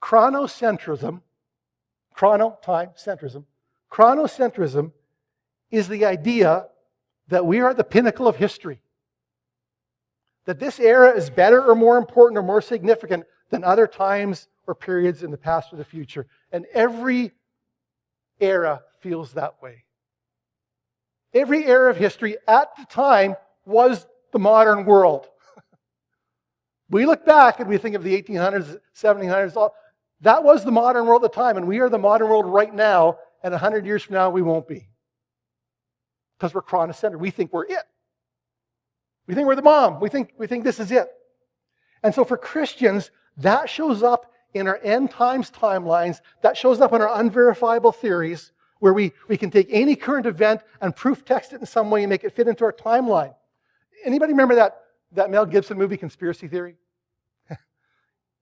chronocentrism is the idea that we are at the pinnacle of history. That this era is better or more important or more significant than other times or periods in the past or the future. And every era feels that way. Every era of history at the time was the modern world. We look back and we think of the 1800s, 1700s, that was the modern world at the time, and we are the modern world right now, and 100 years from now we won't be. Because we're chronocentric. We think we're it. We think we're the bomb. We think this is it. And so for Christians, that shows up in our end times timelines, that shows up in our unverifiable theories, where we can take any current event and proof text it in some way and make it fit into our timeline. Anybody remember that Mel Gibson movie, Conspiracy Theory?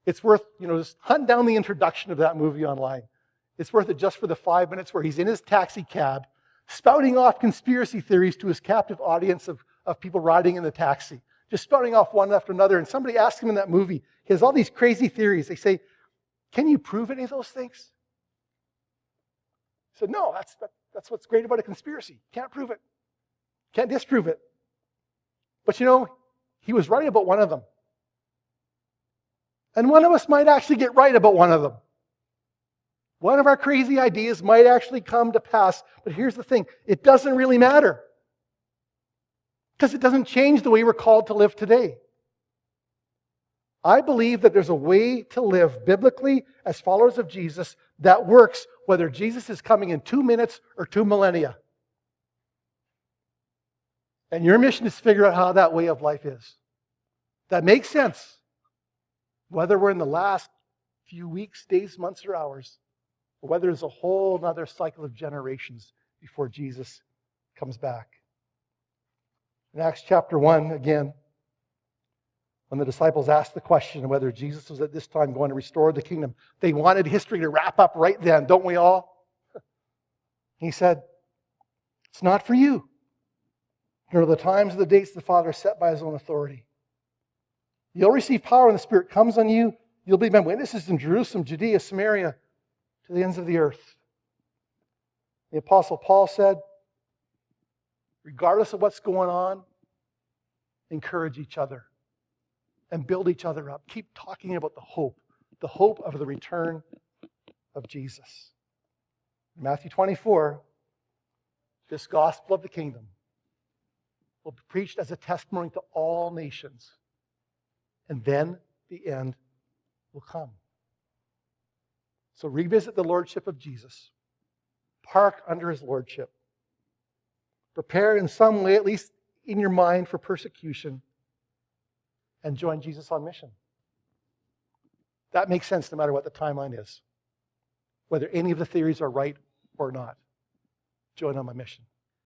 It's worth, just hunt down the introduction of that movie online. It's worth it just for the 5 minutes where he's in his taxi cab, spouting off conspiracy theories to his captive audience of people riding in the taxi. Just spouting off one after another. And somebody asks him in that movie, he has all these crazy theories. They say, can you prove any of those things? He said, no, that's what's great about a conspiracy. Can't prove it. Can't disprove it. But he was right about one of them. And one of us might actually get right about one of them. One of our crazy ideas might actually come to pass. But here's the thing. It doesn't really matter. Because it doesn't change the way we're called to live today. I believe that there's a way to live biblically as followers of Jesus that works whether Jesus is coming in 2 minutes or 2 millennia. And your mission is to figure out how that way of life is. That makes sense. Whether we're in the last few weeks, days, months, or hours, or whether there's a whole other cycle of generations before Jesus comes back. In Acts chapter 1, again, when the disciples asked the question of whether Jesus was at this time going to restore the kingdom, they wanted history to wrap up right then, don't we all? He said, it's not for you. Nor are the times or the dates the Father set by His own authority. You'll receive power when the Spirit comes on you. You'll be my witnesses in Jerusalem, Judea, Samaria, to the ends of the earth. The Apostle Paul said, regardless of what's going on, encourage each other and build each other up. Keep talking about the hope of the return of Jesus. In Matthew 24, this gospel of the kingdom will be preached as a testimony to all nations. And then the end will come. So revisit the lordship of Jesus. Park under His lordship. Prepare in some way, at least in your mind, for persecution. And join Jesus on mission. That makes sense no matter what the timeline is. Whether any of the theories are right or not. Join on my mission.